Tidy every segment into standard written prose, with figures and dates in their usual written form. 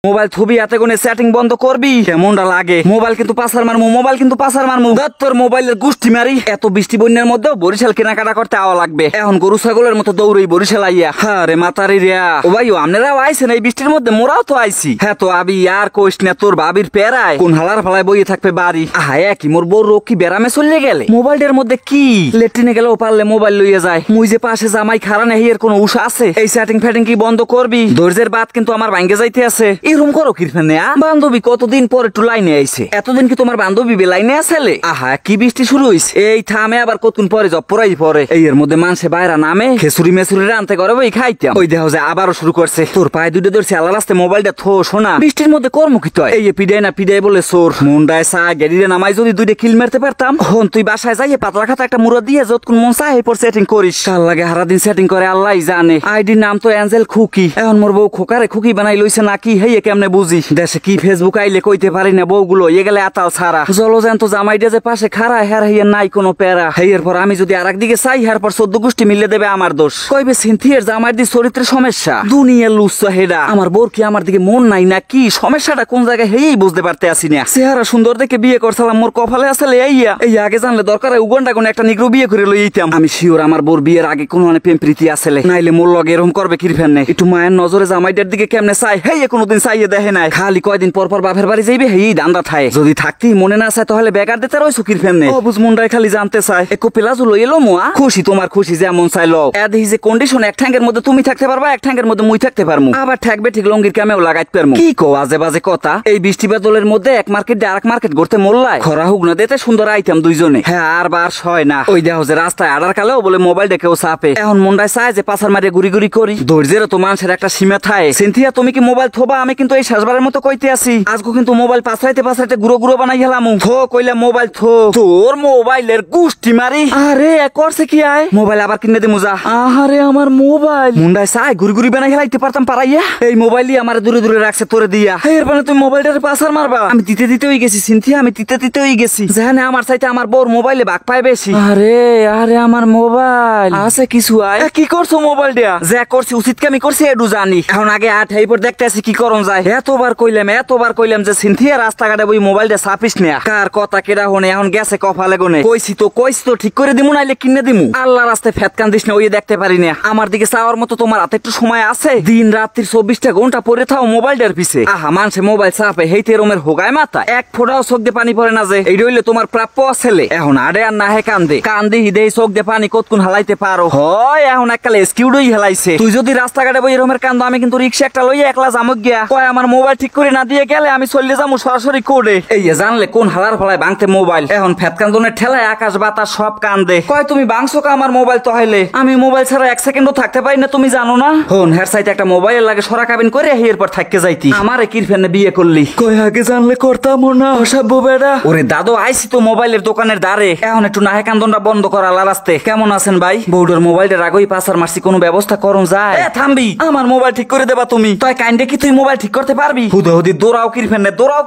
Mobile ছবি হাতে কোনে সেটিং বন্ধ করবি কেমনটা লাগে। মোবাইল কিন্তু পাসার মারমু তোর মোবাইলের গুষ্টি মারি। এত বৃষ্টি বন্যার মধ্যে বরিশাল কেনাকাটা করতে আওয়া লাগবে। এখন গরু ছাগলের মতো দৌড়ই বরিশাল আইয়া। হ্যাঁ রে মাতারি রিয়া ও ভাই আপনারাও আইছেন এই বৃষ্টির মধ্যে, মোরাও তো আইছি। হ্যাঁ তো আবি আর কোশ না, তোর বাবির পেরায় কোন হালার ফালায় বইয়ে থাকবে বাড়ি। আহা কি মোর বউ রোগ কি বেরামে চলে গেলে। মোবাইলের মধ্যে কি লেট্রিনে গেলেও পারলে মোবাইল লইয়া যায়। মুই যে পাশে জামাই খারা নেই এর কোন উষা আছে। এই সেটিং ফেটিং কি বন্ধ করবি? ধৈর্যের বাদ কিন্তু আমার ভাঙ্গে যাইতে আছে। এরকম করো কি বান্ধবী কতদিন পরে একটু লাইনে আইছে। এতদিন কি তোমার বান্ধবী লাইনে আসলে? আহা কি বৃষ্টি শুরু হইছে। এই থামে আবার কতক্ষণ পরে জব পড়াই পরে। এই এর মধ্যে মানুষে বাইরা নামে খেসুরি মেসুরি রানতে করে বই খাইতাম। ওই দেখো যে আবারও শুরু করছে। তোর পায়ে দুটো ধরছে আল্লাহ রাস্তে মোবাইলটা থো শোনা। বৃষ্টির মধ্যে কর্মকিত হয়। এই পিডাই না পিডাই বলে সোর মুন্ডায় চা গেড়িরে নামাই যদি দুইটা কিল মারতে পারতাম। হন তুই বাসায় যাইয়ে পাতলা খাতা একটা মুড়া দিয়ে যতক্ষণ মন চায় এরপর সেটিং করিস। কাল লাগে সারাদিন সেটিং করে আল্লাহ জানে। আইডির নাম তো অ্যাঞ্জেল খুকি। এখন মোর বউ খোকারে খুকি বানাই লইছে নাকি হেয়ে কেমনে বুঝি। দেশে কি ফেসবুক আইলে কইতে পারি না বউগুলো এ গেলে আতাল ছাড়া। জলজান্ত জামাইটা যে পাশে খাড়া হের হেয়ার নাই কোনো প্যারা। হেয়ের পর আমি যদি আর একদিকে চাই হের পর 14 গোষ্ঠী মিলে দেবে আমার দোষ। কইবে সিনথিয়ার জামাইর দি চরিত্রের সমস্যা। দুনিয়ার লুচ্ছা হেডা। আমার বোর কি আমার দিকে মন নাই না কি সমস্যাটা কোন জায়গায় হেই বুঝতে পারতে আসি না। চেহারা সুন্দর দেখে বিয়ে করছিলাম, মোর কপালে আসলে এই আগে জানলে দরকার উগান্ডা কোন একটা নিগ্রো বিয়ে করে লইতাম। আমি শিওর আমার বোর বিয়ের আগে কোনো প্রেম প্রীতি আসলে নাইলে মোর লগে এরকম করবে কি ফেননে। একটু মায়ের নজরে জামাইটার দিকে কেমনে চাই হেই কোনোদিন চাইয়ে দেখে নাই। খালি কয়দিন পর পর বাপের বাড়ি যাইবে হেই দান্দা থায়। যদি থাকতি মনে না চায় তাহলে বেকার দিতে রই সুকির ফেননে। অবুজ মুন্ডাই খালি জানতে চায় একো পেলাজু লই এলো মোয়া। খুশি তোমার খুশি যেমন চাই লও। এদিহি যে কন্ডিশন এক ঠ্যাঙ্গের মধ্যে তুমি থাকতে পারবা, এক ঠ্যাঙ্গের মধ্যে মুই থাকতে পারমু। আবার ঠেকবে ঠিক লঙ্গির কামেও লাগাইতে পারমু। কি কো আজে বাজে কথা। এই বৃষ্টি বাদলের মধ্যে এক মার্কেট দিয়ে আরেক মার্কেট করতে মোল্লায় খরা হুক না দিতে সুন্দর আইতাম দুইজনে। হ্যাঁ আর বার হয় না। ওই দেখো যে রাস্তায় আডার কালেও বলে মোবাইল দেখেও চাপে। এখন মুন্ডায় চায় যে পাছার মারিয়ে গুড়ি গুড়ি করি। ধৈর্যেরও তো মানুষের একটা সীমা থাকে। সিনথিয়া তুমি কি মোবাইল থোবা? আমি কিন্তু এই শেষবারের মতো কইতে আসি। আজকে কিন্তু মোবাইল পাছাইতে গুড়ো গুড়ো বানাই গেলাম। থো কইলা মোবাইল থো। তোর মোবাইলের গুষ্টি মারি। আরে করছে কি আয় মোবাইল আবার কিনে দে মুজা। আরে আমার মোবাইল মুন্ডায় চাই গুড়ি গুড়ি বানাই হেলাইতে পারতাম পারাইয়া। এই মোবাইলই আমার দূরে দূরে রাখছে তোরে দিয়া। এর মানে তুমি মোবাইলটারে পাছার মারবা। আমি দিতে হয়ে গেছি সিনথিয়া, আমি দিতে হয়ে গেছি। যেখানে আমার চাইতে আমার বউর মোবাইলে ভাগ পায় বেশি। আরে আমার মোবাইল আছে কিছু আয়। কি করছো মোবাইল দিয়া? যা করছি উচিত কি আমি করছি এডু জানি। এখন আগে হেইপর দেখতে আসি কি করন যায়। এতবার কইলাম যে সিনথিয়া রাস্তাঘাটে বই মোবাইলটা চাপিস না। কার কথা কেডা হনে এখন গেছে কপালে গনে। কইছি তো ঠিক করে দিমু নাইলে কিনে দিমু। আল্লাহ রাস্তায় ফেতকান দিস না, ওই দেখতে পারি না। আমার দিকে চাওয়ার মতো তোমার হাতে একটু সময় আছে? দিন রাত্রির 24টা ঘন্টা পরে থাও মোবাইলটার পিছে। আহা মানুষে মোবাইল চাপে হেইতে রোমের হোগায় মাথা এক ফোঁটাও চোখ দিয়ে পানি পড়ে না যে। এই রইলে তোমার প্রাপ্য ছেলে। এখন আড়ে আর না হে কান্দে হিদে চোখ দিয়ে পানি কতক্ষণ হালাইতে পারো হয়। এখন এককালে স্কিউডই হেলাইছে। তুই যদি রাস্তাঘাটে বই এরমের কান্দ আমি কিন্তু রিক্সা একটা লইয়া একলা জামুক গিয়া। কয় আমার মোবাইল ঠিক করে না দিয়ে গেলে আমি চলে যাবো সরাসরি কোডে। এই জানলে কোন হালার ফলায় ভাঙতে মোবাইল। এখন ফেতকান্দনের ঠেলায় আকাশ বাতাস সব কান্দে। কয় তুমি ভাঙছো কা আমার মোবাইল? তো হইলে আমি মোবাইল ছাড়া এক সেকেন্ডও থাকতে পারি না, তুমি জানো না? হন হের সাইতে একটা মোবাইল লাগে সরা কাবিন করে এরপর থাকতে যাইতি। আমারে কিরফেনে বিয়ে করলি? কয় আগে জানলে করতাম না অসভ্য বেড়া। ওরে দাদু আইছি তো মোবাইলের দোকানের দ্বারে। এখন একটু নাহে কান্দনটা বন্ধ করা লালাস্তে। কেমন আছেন ভাই? বউডোর মোবাইলের আগেই পাসার মারছি, কোনো ব্যবস্থা করুন যায়? থামবি আমার মোবাইল ঠিক করে দেবা তুমি? তাই কাইন্ডে কি তুই মোবাইল ঠিক করতে পারবি? হুদি দৌড়াও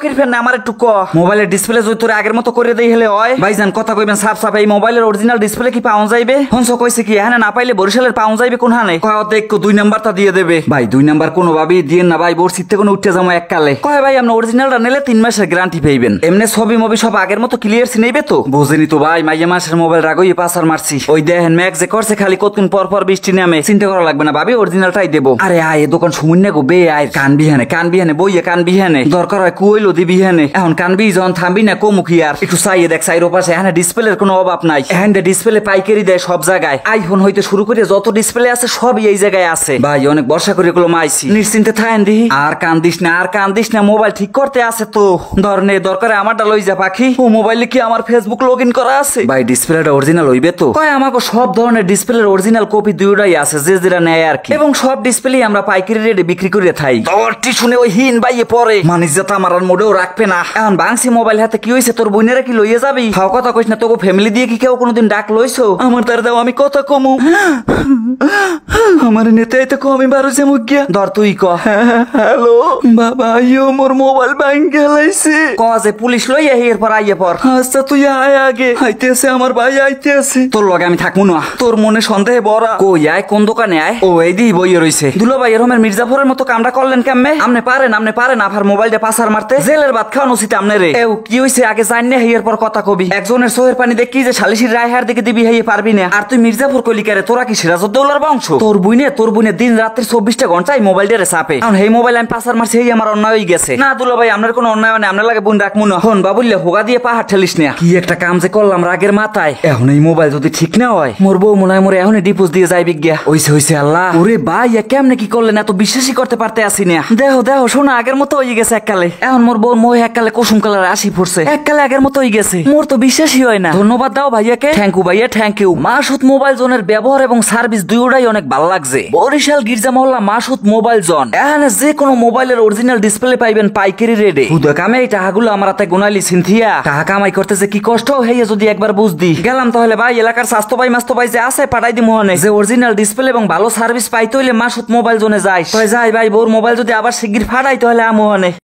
কিরফেনে আমার একটু ক। মোবাইলের ডিসপ্লে যদি তোর আগের মতো করে দেই হলে হয়। ভাইজান কথা কইবেন সাফ সাফ। এই মোবাইলের অরিজিনাল ডিসপ্লে কি পাওয়া যাইবে? হংস কইছে কি এখানে না পাইলে বরিশালের পাওয়া যাইবে কোন হানে? কয় দেখ 2 নাম্বারটা দিয়ে দেবে। ভাই 2 নাম্বার কোনো ভাবেই দিয়েন না ভাই, বর্ষির থেকে কোনো উঠতে যাবো এককালে। কয় ভাই আপনি অরিজিনালটা নিলে 3 মাসের গ্যারান্টি পাইবেন। এমনি ছবি মবি সব আগের মতো ক্লিয়ার চিনাইবে তো? বুঝেনি তো ভাই, মাইয়া মাসের মোবাইল রাগই পাসার মারছি। ওই দেখেন ম্যাক যে করছে খালি কতক্ষণ পর পর বৃষ্টি নামে। চিন্তা করা লাগবে না ভাবি, অরিজিনালটাই দেবো। আরে আয় দোকান শুনুন গো বে আয়। কান বিহানে বইয়ে কান বিহানে দরকার হয় কুইলো দিবি হানে। এখন কানবি যখন থামবি না কমুখি আর একটু চাইয়ে দেখ সাইরো পাশে। এখানে ডিসপ্লের কোনো অভাব নাই। এখানে ডিসপ্লে পাইকারি দেয় সব জায়গায়। আইফোন হইতে শুরু করে যত ডিসপ্লে আছে সবই এই জায়গায় আছে। ভাই অনেক বর্ষা করে এগুলো মাইছি, নিশ্চিন্তে থাকেন দি। আর কান্দিস না মোবাইল ঠিক করতে আছে তো। ধরনে দরকারে আমারটা লই যা পাখি। ও মোবাইলে কি আমার ফেসবুক লগ ইন করা আছে? ভাই ডিসপ্লেটা অরিজিনাল হইবে তো? কয় আমাকে সব ধরনের ডিসপ্লের অরিজিনাল কপি দুইটাই আছে, যে যেটা নেয় আর কি। এবং সব ডিসপ্লে আমরা পাইকারি রেটে বিক্রি করে থাই। তোরটি শুনে ওই হিন বাইয়ে পরে মানিস যেটা আমার মোড়েও রাখবে না। এখন বাংসি মোবাইল হাতে কি হয়েছে? তোর বোনেরা কি লইয়ে যাবি? খাও কথা কইস না। তোকে ফ্যামিলি দিয়ে কি কেউ কোনোদিন ডাক লইছো? আমার তার দাও আমি কথা কমু। আমার নেতা এতে কমই বারো যে মুখ গিয়া ধর তুই ক। হ্যালো বাবা, আইও মোর মোবাইল ভাঙ গেলাইছে। কজে পুলিশ লইয়া এরপর আইয়ে পর। আচ্ছা তুই আয় আগে। আইতেছে আমার ভাই আইতেছে। তোর লগে আমি থাকবো না। তোর মনে সন্দেহে বড়া। কই আয়? কোন দোকানে আয়? ও এই দি বইয়ে রইছে। দুলো ভাই এরমের মির্জাফরের মতো কামটা করলেন কেমনে? আমনে পারেন আফার মোবাইলটা পাসার মারতে জেলের ভাত খাওয়ানো উচিত আমনে রে। এও কি হইছে আগে জান না হেয়ার পর কথা কবি। একজনের সোহের পানি দেখি যে শালিশির রায় হার দিকে দিবি হেয়ে পারবি না। আর তুই মির্জাপুর কলিকারে তোরা কি সিরাজউদ্দৌলার বংশ? তোর বুইনে দিন রাত্রি 24টা ঘন্টায় মোবাইলটারে চাপে। এখন এই মোবাইল আমি পাসার মারছি এই আমার অন্যায় হয়ে গেছে। না দুলা ভাই আপনার কোনো অন্যায় মানে আপনার লাগে বোন রাখমু না। হন বাবুল্লে হোগা দিয়ে পাহাড় ঠেলিস না। কি একটা কাম যে করলাম রাগের মাথায়। এখন এই মোবাইল যদি ঠিক না হয় মোর বউ মনে হয় মোরে এখনই ডিপোজ দিয়ে যাইবে গিয়া। হইছে আল্লাহ। ওরে ভাই কেমনে কি করলেন এত বিশ্বাসই করতে পারতে আসি না। দেহ শোনা আগের মতো হয়ে গেছে এককালে। এখন মোর বউ মোহ এককালে কুসুম কালার আসি পড়ছে। এককালে আগের মতো হয়ে গেছে। মোর তো বিশ্বাসই হয় না। ধন্যবাদ দাও ভাইয়াকে। থ্যাংক ইউ ভাইয়া থ্যাংক ইউ। মাসুদ মোবাইল জোনের ব্যবহার এবং সার্ভিস দুইটাই অনেক ভালো লাগছে। বরিশাল গির্জা মহল্লা মাসুদ মোবাইল জোন। এখানে যে কোনো মোবাইলের অরিজিনাল ডিসপ্লে পাইবেন পাইকারি রেটে। হুদা কামে এই টাকাগুলো আমার হাতে গুনাইলি সিনথিয়া। টাকা কামাই করতে যে কি কষ্ট হইয়া যদি একবার বুঝদি। গেলাম তাহলে ভাই এলাকার স্বাস্থ্য ভাই মাস্তো ভাই যে আছে পাঠাই দি মোহনে। যে অরিজিনাল ডিসপ্লে এবং ভালো সার্ভিস পাইতে হইলে মাসুদ মোবাইল জোনে যাই ভাই। বোর মোবাইল যদি আবার শিগগির ফাটাই তাহলে মোহনে।